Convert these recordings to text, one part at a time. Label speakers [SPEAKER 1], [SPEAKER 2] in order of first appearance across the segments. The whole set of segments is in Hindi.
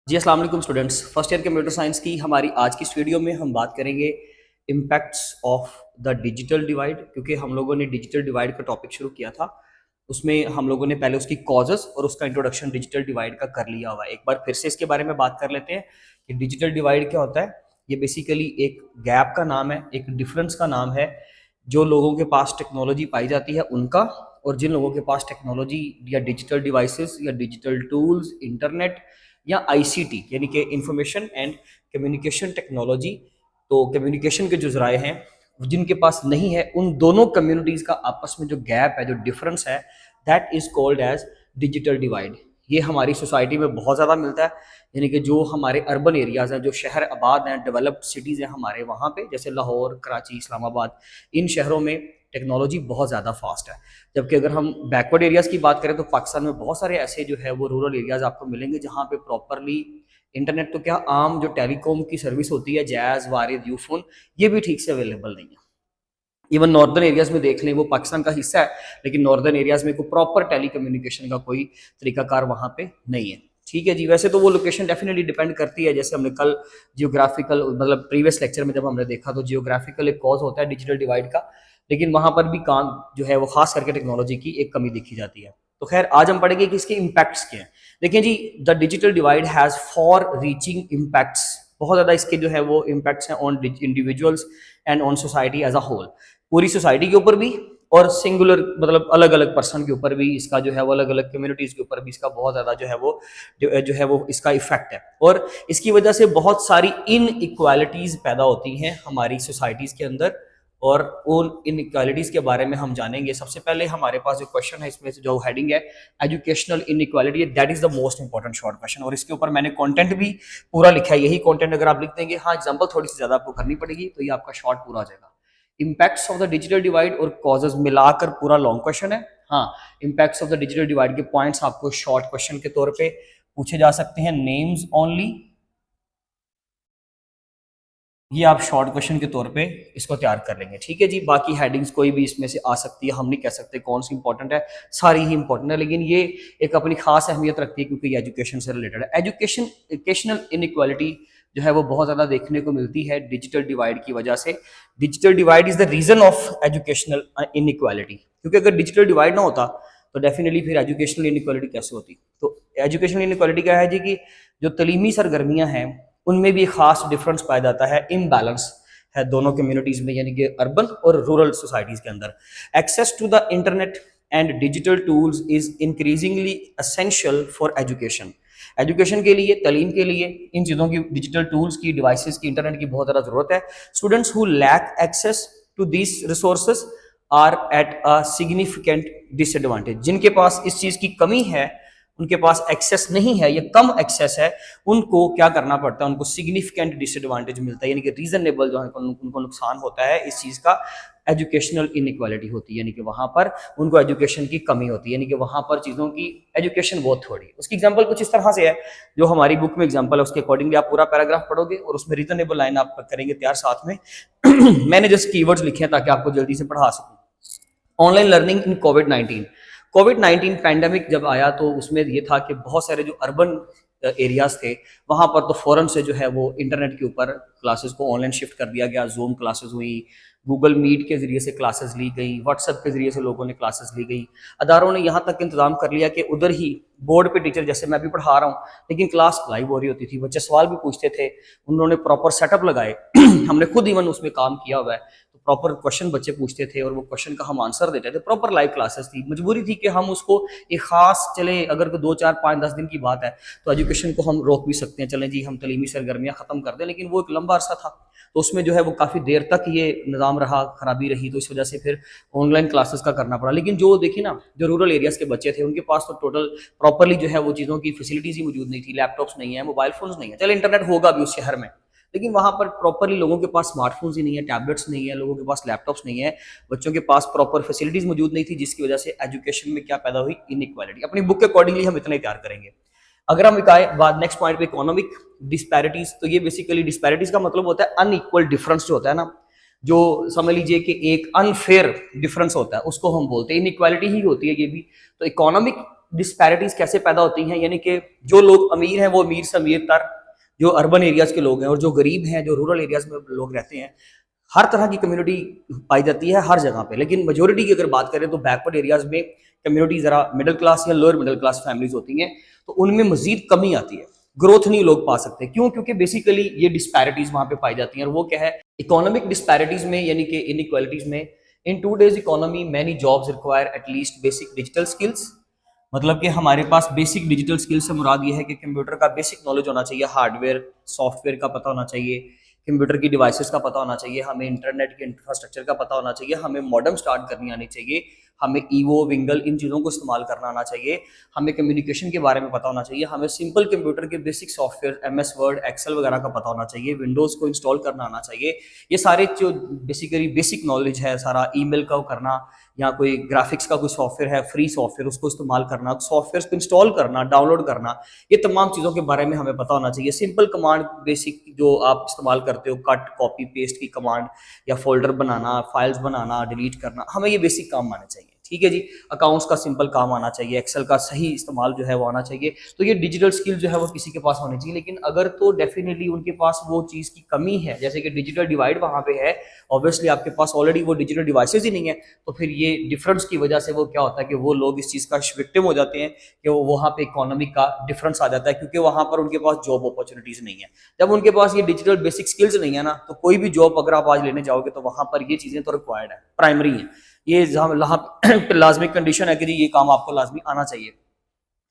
[SPEAKER 1] जी अस्सलाम वालेकुम students. First year computer science की हमारी आज की इस वीडियो में हम बात करेंगे impacts of the digital divide. क्योंकि हम लोगों ने डिजिटल डिवाइड का टॉपिक शुरू किया था, उसमें हम लोगों ने पहले उसकी कॉजेस और उसका इंट्रोडक्शन डिजिटल डिवाइड का कर लिया हुआ है। एक बार फिर से इसके बारे में बात कर लेते हैं कि डिजिटल डिवाइड क्या होता है। ये बेसिकली एक गैप का नाम है, एक डिफरेंस का नाम है जो लोगों के पास टेक्नोलॉजी पाई जाती है उनका, और जिन लोगों के पास टेक्नोलॉजी या डिजिटल डिवाइसेस या डिजिटल टूल्स, इंटरनेट या आईसीटी यानी कि इंफॉर्मेशन एंड कम्युनिकेशन टेक्नोलॉजी, तो कम्युनिकेशन के जो जराए हैं जिनके पास नहीं है, उन दोनों कम्युनिटीज का आपस में जो गैप है, जो डिफरेंस है, that is called as digital divide. ये हमारी सोसाइटी में बहुत ज़्यादा मिलता है। यानी कि जो हमारे अर्बन एरियाज़ हैं, जो शहर आबाद हैं, डेवलप्ड सिटीज़ हैं हमारे, वहाँ पे जैसे लाहौर, कराची, इस्लामाबाद, इन शहरों में टेक्नोलॉजी बहुत ज़्यादा फास्ट है। जबकि अगर हम बैकवर्ड एरियाज़ की बात करें तो पाकिस्तान में बहुत सारे ऐसे जो है वो रूरल एरियाज़ आपको मिलेंगे जहाँ पे प्रॉपरली इंटरनेट तो क्या, आम जो टेलीकॉम की सर्विस होती है, जैज़, वारिद, यूफोन, ये भी ठीक से अवेलेबल नहीं है। इवन नॉर्दर्न एरियाज में देख लें, वो पाकिस्तान का हिस्सा है लेकिन नॉर्दर्न एरियाज में कोई प्रॉपर टेली कम्युनिकेशन का कोई तरीकाकार वहाँ पे नहीं है। ठीक है जी। वैसे तो वो लोकेशन डेफिनेटली डिपेंड करती है, जैसे हमने कल जियोग्राफिकल मतलब प्रीवियस लेक्चर में जब हमने देखा तो जियोग्राफिकल एक कॉज होता है डिजिटल डिवाइड का, लेकिन वहाँ पर भी काम जो है वो खास करके टेक्नोलॉजी की एक कमी देखी जाती है। तो खैर आज हम पढ़ेंगे कि इसके इम्पैक्ट्स क्या हैं। देखिए जी, the digital divide has far reaching impacts, बहुत ज़्यादा इसके जो है वो इम्पैक्ट्स हैं on individuals and on society as a whole, पूरी सोसाइटी के ऊपर भी और सिंगुलर मतलब अलग अलग पर्सन के ऊपर भी इसका जो है वो, अलग अलग कम्युनिटीज के ऊपर भी इसका बहुत ज्यादा जो है वो इसका इफेक्ट है। और इसकी वजह से बहुत सारी इन इक्वालिटीज पैदा होती हैं हमारी सोसाइटीज के अंदर, और उन इन इक्वालिटीज के बारे में हम जानेंगे। सबसे पहले हमारे पास जो क्वेश्चन है, इसमें से जो हेडिंग है educational in equality, that is the most important short question, और इसके ऊपर मैंने कंटेंट भी पूरा लिखा है। यही कंटेंट अगर आप लिख देंगे, हाँ एग्जांपल थोड़ी सी ज्यादा आपको करनी पड़ेगी, तो ये आपका शॉर्ट पूरा हो जाएगा। Impacts of the digital divide और कॉजेज मिलाकर पूरा लॉन्ग क्वेश्चन है। हाँ, impacts of the digital divide के पॉइंट्स आपको शॉर्ट क्वेश्चन के तौर पे पूछे जा सकते हैं, नेम्स ओनली, ये आप शॉर्ट क्वेश्चन के तौर पे इसको तैयार कर लेंगे। ठीक है जी। बाकी हेडिंग्स कोई भी इसमें से आ सकती है, हम नहीं कह सकते कौन सी इंपॉर्टेंट है, सारी ही इंपॉर्टेंट है, लेकिन ये एक अपनी खास अहमियत रखती है क्योंकि ये एजुकेशन से रिलेटेड है। एजुकेशनल इनइक्वालिटी जो है वो बहुत ज़्यादा देखने को मिलती है डिजिटल डिवाइड की वजह से। Digital divide is the reason of educational inequality, क्योंकि अगर डिजिटल डिवाइड ना होता तो डेफिनेटली फिर एजुकेशनल इनइक्वालिटी कैसे होती। तो एजुकेशनल इनइक्वालिटी क्या है जी, कि जो तलीमी सरगर्मियाँ हैं उनमें भी खास डिफरेंस पाया जाता है, इम्बैलेंस है दोनों कम्युनिटीज में, यानी कि अर्बन और रूरल सोसाइटीज के अंदर। Access to the internet and digital tools is increasingly essential for education. Education के लिए, तालीम के लिए इन चीज़ों की, डिजिटल टूल्स की, डिवाइसेस की, इंटरनेट की बहुत ज़्यादा जरूरत है। Students who lack access to this resources are at a significant disadvantage, जिनके पास इस चीज़ की कमी है, उनके पास एक्सेस नहीं है या कम एक्सेस है, उनको क्या करना पड़ता है, उनको सिग्निफिकेंट डिसएडवांटेज मिलता है, यानी कि रीजनेबल जो है उनको नुकसान होता है इस चीज़ का। एजुकेशनल इनइक्वालिटी होती है, यानी कि वहां पर उनको एजुकेशन की कमी होती है, यानी कि वहां पर चीज़ों की एजुकेशन बहुत थोड़ी। उसकी एग्जांपल कुछ इस तरह से है, जो हमारी बुक में एग्जांपल है उसके अकॉर्डिंगली आप पूरा पैराग्राफ पढ़ोगे और उसमें रीजनेबल लाइन आप करेंगे तैयार साथ में। मैंने जस्ट कीवर्ड्स लिखे हैं ताकि आपको जल्दी से पढ़ा सकूं। ऑनलाइन लर्निंग इन कोविड 19। कोविड 19 पैंडमिक जब आया तो उसमें ये था कि बहुत सारे जो अर्बन एरियाज थे वहां पर तो फौरन से जो है वो इंटरनेट के ऊपर क्लासेस को ऑनलाइन शिफ्ट कर दिया गया। जूम क्लासेस हुई, गूगल मीट के जरिए से क्लासेस ली गई, व्हाट्सएप के जरिए से लोगों ने क्लासेस ली गई। अदारों ने यहाँ तक इंतजाम कर लिया कि उधर ही बोर्ड पे टीचर, जैसे मैं भी पढ़ा रहा हूँ लेकिन क्लास लाइव हो रही होती थी, बच्चे सवाल भी पूछते थे, उन्होंने प्रॉपर सेटअप लगाए। हमने खुद इवन उसमें काम किया हुआ है, तो प्रॉपर क्वेश्चन बच्चे पूछते थे और वो क्वेश्चन का हम आंसर देते थे। प्रॉपर लाइव क्लासेस थी। मजबूरी थी कि हम उसको एक खास, चले अगर 2 4 5 10 दिन की बात है तो एजुकेशन को हम रोक भी सकते हैं, चलें जी हम तलीमी सरगर्मियाँ खत्म कर दें, लेकिन वो एक लंबा अरसा था तो उसमें जो है वो काफ़ी देर तक ये निज़ाम रहा, खराबी रही, तो इस वजह से फिर ऑनलाइन क्लासेस का करना पड़ा। लेकिन जो देखिए ना, जो रूरल एरियाज़ के बच्चे थे उनके पास तो टोटल प्रॉपरली जो है वो चीज़ों की फैसिलिटीज़ ही मौजूद नहीं थी, लैपटॉप्स नहीं है, मोबाइल फोन्स नहीं है, चले इंटरनेट होगा भी उस शहर में, लेकिन वहां पर प्रॉपरली लोगों के पास स्मार्टफोन्स ही नहीं है, टैबलेट्स नहीं है, लोगों के पास लैपटॉप्स नहीं है, बच्चों के पास प्रॉपर फैसिलिटीज मौजूद नहीं थी, जिसकी वजह से एजुकेशन में क्या पैदा हुई, इनइक्वालिटी। अपनी बुक के अकॉर्डिंगली हम इतना ही तैयार करेंगे। अगर हम बाद नेक्स्ट पॉइंट पे इकोनॉमिक डिस्पैरिटीज, तो ये बेसिकली डिस्पैरिटीज का मतलब होता है अनइक्वल डिफरेंस जो होता है ना, जो समझ लीजिए कि एक अनफेयर डिफरेंस होता है उसको हम बोलते हैं, इनइक्वालिटी ही होती है ये भी। तो इकोनॉमिक डिस्पैरिटीज कैसे पैदा होती हैं, यानी कि जो लोग अमीर हैं वो अमीर से अमीर तर जो अर्बन एरियाज के लोग हैं, और जो गरीब हैं जो रूरल एरियाज में लोग रहते हैं, हर तरह की कम्युनिटी पाई जाती है हर जगह पे। लेकिन मेजोरिटी की अगर बात करें तो बैकवर्ड एरियाज में कम्युनिटी ज़रा मिडिल क्लास या लोअर मिडिल क्लास फैमिलीज होती हैं, तो उनमें मजीद कमी आती है, ग्रोथ नहीं लोग पा सकते। क्यों? क्योंकि बेसिकली ये डिस्पैरिटीज वहां पे पाई जाती हैं, और वो क्या है, इकोनॉमिक डिस्पैरिटीज में, यानी कि इनइक्वालिटीज में। In today's economy many jobs require at least basic digital skills, मतलब कि हमारे पास बेसिक डिजिटल स्किल्स से मुराद ये है कि कंप्यूटर का बेसिक नॉलेज होना चाहिए, हार्डवेयर सॉफ्टवेयर का पता होना चाहिए, कंप्यूटर की डिवाइसेस का पता होना चाहिए, हमें इंटरनेट के इंफ्रास्ट्रक्चर का पता होना चाहिए, हमें मॉडेम स्टार्ट करनी आनी चाहिए, हमें ईवो विंगल इन चीज़ों को इस्तेमाल करना आना चाहिए, हमें कम्युनिकेशन के बारे में पता होना चाहिए, हमें सिंपल कंप्यूटर के basic software MS Word Excel वगैरह का पता होना चाहिए, विंडोज़ को इंस्टॉल करना आना चाहिए। ये सारे जो बेसिकली बेसिक नॉलेज है, सारा ईमेल का करना, या कोई ग्राफिक्स का कोई सॉफ्टवेयर है फ्री सॉफ्टवेयर उसको इस्तेमाल करना, सॉफ्टवेयर को इंस्टॉल करना, डाउनलोड करना, ये तमाम चीज़ों के बारे में हमें पता होना चाहिए। सिंपल कमांड बेसिक जो आप इस्तेमाल करते हो, कट कॉपी पेस्ट की कमांड, या फोल्डर बनाना, फाइल्स बनाना, डिलीट करना, हमें ये बेसिक काम आने चाहिए। ठीक है जी। अकाउंट्स का सिंपल काम आना चाहिए, एक्सेल का सही इस्तेमाल जो है वो आना चाहिए। तो ये डिजिटल स्किल जो है वो किसी के पास होनी चाहिए। लेकिन अगर तो डेफिनेटली उनके पास वो चीज़ की कमी है, जैसे कि डिजिटल डिवाइड वहाँ पे है, ऑब्वियसली आपके पास ऑलरेडी वो डिजिटल डिवाइसेज ही नहीं है, तो फिर ये डिफरेंस की वजह से वो क्या होता है कि वो लोग इस चीज़ का विक्टिम हो जाते हैं कि वो वहाँ पे इकोनॉमिक का डिफरेंस आ जाता है, क्योंकि वहाँ पर उनके पास जॉब अपॉर्चुनिटीज़ नहीं है। जब उनके पास ये डिजिटल बेसिक स्किल्स नहीं है ना, तो कोई भी जॉब अगर आप आज लेने जाओगे तो वहाँ पर ये चीज़ें तो रिक्वायर्ड है, प्राइमरी है, ये लाजमी कंडीशन है कि जी ये काम आपको लाजमी आना चाहिए।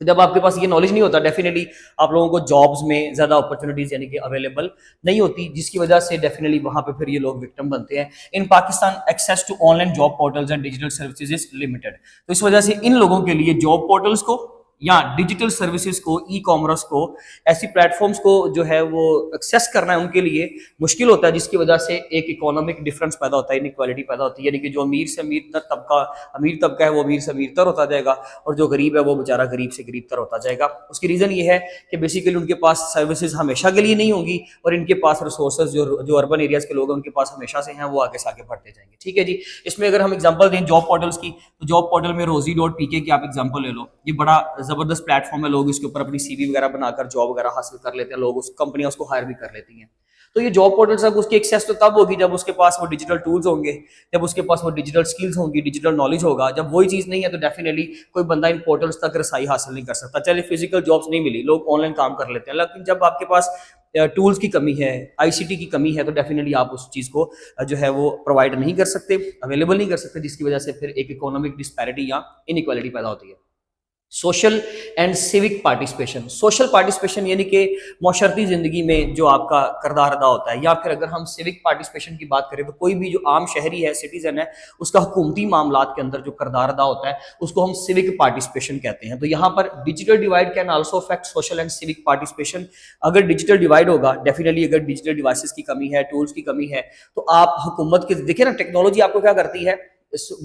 [SPEAKER 1] तो जब आपके पास ये नॉलेज नहीं होता, डेफिनेटली आप लोगों को जॉब्स में ज़्यादा अपॉर्चुनिटीज़ यानी कि अवेलेबल नहीं होती, जिसकी वजह से डेफिनेटली वहाँ पे फिर ये लोग विक्टिम बनते हैं। In Pakistan access to online job portals and digital services is limited, तो इस वजह से इन लोगों के लिए जॉब पोर्टल्स को या डिजिटल सर्विसेज को, ई कॉमर्स को, ऐसी प्लेटफॉर्म्स को जो है वो एक्सेस करना है उनके लिए मुश्किल होता है, जिसकी वजह से एक इकोनॉमिक डिफरेंस पैदा होता है, इनइक्वालिटी पैदा होती है, यानी कि जो अमीर तबका है वो अमीर से अमीर तर होता जाएगा, और जो गरीब है वो बेचारा गरीब से गरीब तर होता जाएगा। उसकी रीज़न ये है कि बेसिकली उनके पास सर्विसेज हमेशा के लिए नहीं होंगी, और इनके पास रिसोर्सेज जो अर्बन एरियाज के लोग हैं उनके पास हमेशा से हैं, वो आगे से आगे बढ़ते जाएंगे। ठीक है जी। इसमें अगर हम एग्जांपल दें जॉब पोर्टल्स की, तो जॉब पोर्टल में rozy.pk की आप एग्जांपल ले लो, ये बड़ा जबरदस्त प्लेटफॉर्म है, लोग इसके ऊपर अपनी CV वगैरह बनाकर जॉब वगैरह हासिल कर लेते हैं, लोग उस कंपनियां उसको हायर भी कर लेती हैं। तो ये जॉब पोर्टल सब उसकी एक्सेस तो तब होगी जब उसके पास वो डिजिटल टूल्स होंगे, जब उसके पास वो डिजिटल स्किल्स होंगी, डिजिटल नॉलेज होगा। जब वही चीज़ नहीं है तो डेफिनेटली कोई बंदा इन पोर्टल्स तक रसाई हासिल नहीं कर सकता। चलिए फिजिकल जॉब्स नहीं मिली, लोग ऑनलाइन काम कर लेते हैं, लेकिन जब आपके पास टूल्स की कमी है, ICT की कमी है, तो डेफिनेटली आप उस चीज़ को जो है वो प्रोवाइड नहीं कर सकते, अवेलेबल नहीं कर सकते, जिसकी वजह से फिर एक इकोनॉमिक डिस्पैरिटी या इनइक्वालिटी पैदा होती है। Social and civic participation, social participation यानी कि माशरती ज़िंदगी में जो आपका किरदार अदा होता है, या फिर अगर हम सिविक पार्टिसिपेशन की बात करें तो कोई भी जो आम शहरी है, सिटीजन है, उसका हुकूमती मामलात के अंदर जो किरदार अदा होता है उसको हम सिविक पार्टिसिपेशन कहते हैं। तो यहाँ पर digital divide can also affect social and civic participation. अगर डिजिटल डिवाइड होगा, डेफिनेटली अगर डिजिटल डिवाइसेस की कमी है, टूल्स की कमी है, तो आप हुकूमत के देखिए ना, टेक्नोलॉजी आपको क्या करती है,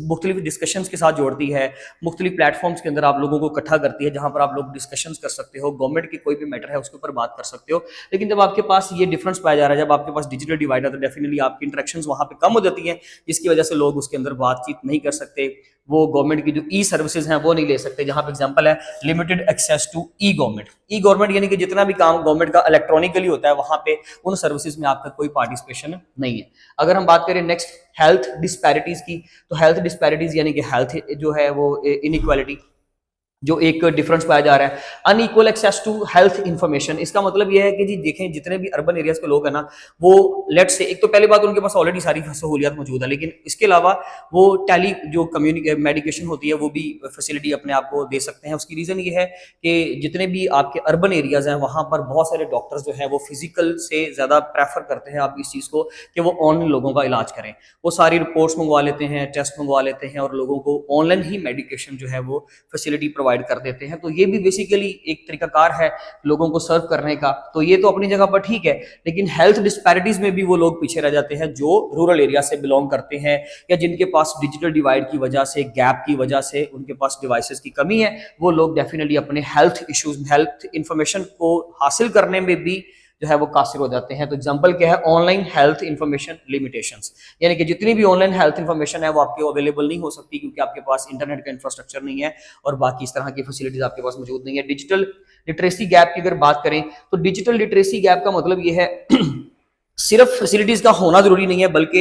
[SPEAKER 1] मुख्तलिफ डिस्कशंस के साथ जोड़ती है, मुख्तलिफ प्लेटफॉर्म्स के अंदर आप लोगों को इकट्ठा करती है, जहां पर आप लोग डिस्कशंस कर सकते हो, गवर्नमेंट की कोई भी मैटर है उसके ऊपर बात कर सकते हो। लेकिन जब आपके पास ये डिफरेंस पाया जा रहा है, जब आपके पास डिजिटल डिवाइड है, तो डेफिनेटली आपकी इंटरेक्शंस वहां पे कम हो जाती हैं, जिसकी वजह से लोग उसके अंदर बातचीत नहीं कर सकते, वो गवर्नमेंट की जो ई सर्विसेज हैं वो नहीं ले सकते। जहां पे एग्जांपल है limited access to e government, e government यानी कि जितना भी काम गवर्नमेंट का इलेक्ट्रॉनिकली होता है, वहां पे उन सर्विसेज में आपका कोई पार्टिसिपेशन नहीं है। अगर हम बात करें नेक्स्ट हेल्थ डिस्पैरिटीज की, तो हेल्थ डिस्पैरिटीज यानी कि हेल्थ जो है वो इनइक्वालिटी, जो एक डिफरेंस पाया जा रहा है। Unequal access to health information, इसका मतलब यह है कि जी देखें, जितने भी अर्बन एरियाज के लोग हैं ना, वो लेट से, एक तो पहली बात उनके पास ऑलरेडी सारी सहूलियात मौजूद है, लेकिन इसके अलावा वो टेली जो मेडिकेशन होती है वो भी फैसिलिटी अपने आप को दे सकते हैं। उसकी रीज़न ये है कि जितने भी आपके अर्बन एरियाज हैं वहाँ पर बहुत सारे डॉक्टर्स जो है वो फिजिकल से ज़्यादा प्रेफर करते हैं आप इस चीज़ को कि वो ऑनलाइन लोगों का इलाज करें। वो सारी रिपोर्ट्स मंगवा लेते हैं, टेस्ट मंगवा लेते हैं, और लोगों को ऑनलाइन ही मेडिकेशन जो है वो फैसिलिटी प्रोवाइड कर देते हैं। तो ये भी बेसिकली एक तरीकाकार है लोगों को सर्व करने का। तो ये तो अपनी जगह पर ठीक है, लेकिन हेल्थ डिस्पैरिटीज में भी वो लोग पीछे रह जाते हैं जो रूरल एरिया से बिलोंग करते हैं, या जिनके पास डिजिटल डिवाइड की वजह से, गैप की वजह से उनके पास डिवाइसेस की कमी है। वो लोग डेफिनेटली अपने हेल्थ इश्यूज, हेल्थ इंफॉर्मेशन को हासिल करने में भी जो है वो कासिर हो जाते हैं। तो एग्जांपल क्या है, ऑनलाइन हेल्थ इंफॉर्मेशन लिमिटेशंस, यानी कि जितनी भी ऑनलाइन हेल्थ इंफॉर्मेशन है वो आपके अवेलेबल नहीं हो सकती क्योंकि आपके पास इंटरनेट का इंफ्रास्ट्रक्चर नहीं है और बाकी इस तरह की फैसिलिटीज आपके पास मौजूद नहीं है। डिजिटल लिटरेसी गैप की अगर बात करें तो डिजिटल लिटरेसी गैप का मतलब ये है सिर्फ फैसिलिटीज का होना जरूरी नहीं है, बल्कि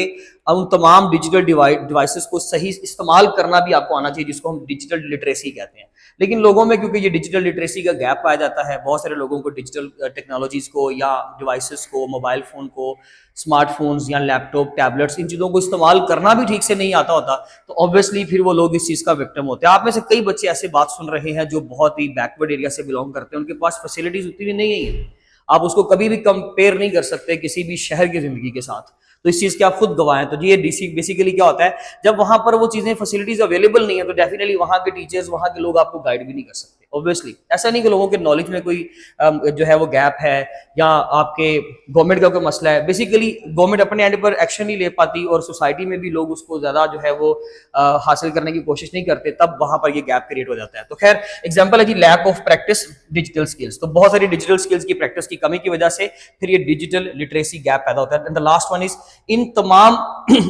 [SPEAKER 1] उन तमाम डिजिटल डिवाइसेस को सही इस्तेमाल करना भी आपको आना चाहिए, जिसको हम डिजिटल लिटरेसी कहते हैं। लेकिन लोगों में क्योंकि ये डिजिटल लिटरेसी का गैप पाया जाता है, बहुत सारे लोगों को डिजिटल टेक्नोलॉजीज को या डिवाइसेस को, मोबाइल फोन को, स्मार्टफोन्स या लैपटॉप, टैबलेट्स, इन चीज़ों को इस्तेमाल करना भी ठीक से नहीं आता होता, तो ऑब्वियसली फिर वो लोग इस चीज़ का विक्टिम होते हैं। आप में से कई बच्चे ऐसे बात सुन रहे हैं जो बहुत ही बैकवर्ड एरिया से बिलोंग करते हैं, उनके पास फैसिलिटीज उतनी भी नहीं है, आप उसको कभी भी कंपेयर नहीं कर सकते किसी भी शहर की जिंदगी के साथ। तो इस चीज के आप खुद गवाह हैं। तो ये बेसिकली क्या होता है, जब वहां पर वो चीजें फैसिलिटीज अवेलेबल नहीं है तो डेफिनेटली वहां के टीचर्स, वहां के लोग आपको गाइड भी नहीं कर सकते। ऑब्वियसली ऐसा नहीं कि लोगों के नॉलेज में कोई जो है वो गैप है या आपके गवर्नमेंट का कोई मसला है। बेसिकली गवर्नमेंट अपने एंड पर एक्शन नहीं ले पाती और सोसाइटी में भी लोग उसको ज्यादा जो है वो हासिल करने की कोशिश नहीं करते, तब वहां पर ये गैप क्रिएट हो जाता है। तो खैर एग्जाम्पल है जी lack of practice digital skills. तो बहुत सारी डिजिटल स्किल्स की प्रैक्टिस की कमी की वजह से फिर ये डिजिटल लिटरेसी गैप पैदा होता है। And the last one is, इन तमाम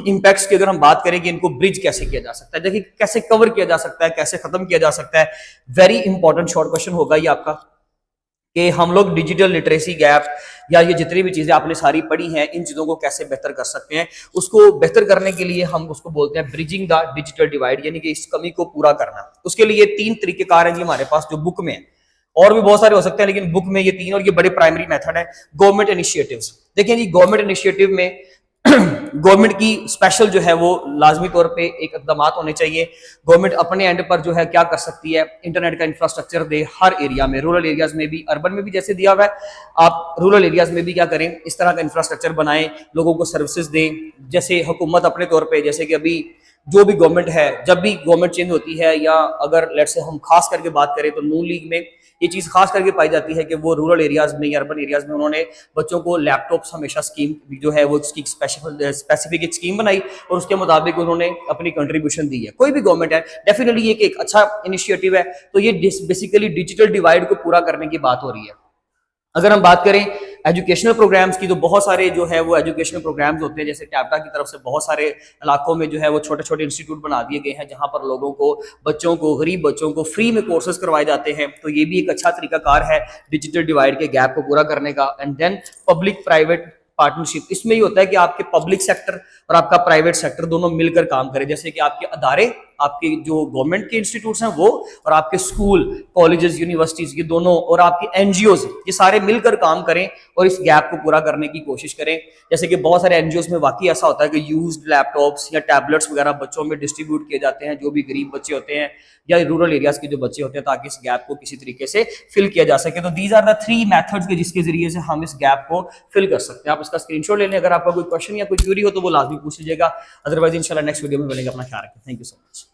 [SPEAKER 1] इंपैक्ट्स की अगर हम बात करें कि इनको ब्रिज कैसे किया जा सकता है, देखिए कैसे कवर किया जा सकता है, कैसे खत्म किया जा सकता है। वेरी इंपॉर्टेंट शॉर्ट क्वेश्चन होगा ये आपका कि हम लोग डिजिटल लिटरेसी गैप या ये जितनी भी चीजें आपने सारी पढ़ी हैं, इन चीजों को कैसे बेहतर कर सकते हैं। उसको बेहतर करने के लिए हम उसको बोलते हैं ब्रिजिंग द डिजिटल डिवाइड, यानी कि इस कमी को पूरा करना। उसके लिए 3 तरीकेकार हैं जी हमारे पास जो बुक में है, और भी बहुत सारे हो सकते हैं लेकिन बुक में ये 3 और ये बड़े प्राइमरी मेथड है। गवर्नमेंट इनिशिएटिव्स, देखिए जी गवर्नमेंट इनिशिएटिव में गवर्नमेंट की स्पेशल जो है वो लाजमी तौर पे एक इकदाम होने चाहिए। गवर्नमेंट अपने एंड पर जो है क्या कर सकती है, इंटरनेट का इंफ्रास्ट्रक्चर दे हर एरिया में, रूरल एरियाज में भी, अर्बन में भी जैसे दिया हुआ है, आप रूरल एरियाज में भी क्या करें, इस तरह का इंफ्रास्ट्रक्चर बनाएं, लोगों को सर्विसेज दें। जैसे हुकूमत अपने तौर पर, जैसे कि अभी जो भी गवर्नमेंट है, जब भी गवर्नमेंट चेंज होती है, या अगर लेट्स से हम खास करके बात करें तो नून लीग में ये चीज खास करके पाई जाती है कि वो रूरल एरियाज में या अर्बन एरियाज में उन्होंने बच्चों को लैपटॉप्स हमेशा स्कीम जो है वो इसकी स्पेसिफिक एक स्कीम बनाई और उसके मुताबिक उन्होंने अपनी कंट्रीब्यूशन दी है। कोई भी गवर्नमेंट है, डेफिनेटली ये एक अच्छा इनिशिएटिव है। तो ये बेसिकली डिजिटल डिवाइड को पूरा करने की बात हो रही है। अगर हम बात करें एजुकेशनल प्रोग्राम्स की, तो बहुत सारे जो है वो एजुकेशनल प्रोग्राम्स होते हैं, जैसे कैप्टा की तरफ से बहुत सारे इलाकों में जो है वो छोटे छोटे इंस्टीट्यूट बना दिए गए हैं जहां पर लोगों को, बच्चों को, गरीब बच्चों को फ्री में कोर्सेज करवाए जाते हैं। तो ये भी एक अच्छा तरीकाकार है डिजिटल डिवाइड के गैप को पूरा करने का। And then public private partnership, इसमें ये होता है कि आपके पब्लिक सेक्टर और आपका प्राइवेट सेक्टर दोनों मिलकर काम करें। जैसे कि आपके अदारे, आपके जो गवर्नमेंट के इंस्टीट्यूट्स हैं वो, और आपके स्कूल, कॉलेजेस, यूनिवर्सिटीज, ये दोनों, और आपके एनजीओज, ये सारे मिलकर काम करें और इस गैप को पूरा करने की कोशिश करें। जैसे कि बहुत सारे एनजीओज में वाकई ऐसा होता है कि यूज्ड लैपटॉप्स या टैबलेट्स वगैरह बच्चों में डिस्ट्रीब्यूट किए जाते हैं, जो भी गरीब बच्चे होते हैं या रूरल एरियाज के जो बच्चे होते हैं, ताकि इस गैप को किसी तरीके से फिल किया जा सके। तो दीज आर द 3 मेथड्स के जिसके जरिए से हम इस गैप को फिल कर सकते हैं। आप इसका स्क्रीनशॉट ले लें। अगर आपका कोई क्वेश्चन या कोई क्वेरी हो तो वो लाजमी पूछ लीजिएगा। अदरवाइज इंशाल्लाह नेक्स्ट वीडियो में मिलेंगे। अपना ख्याल रखें। Thank you so much.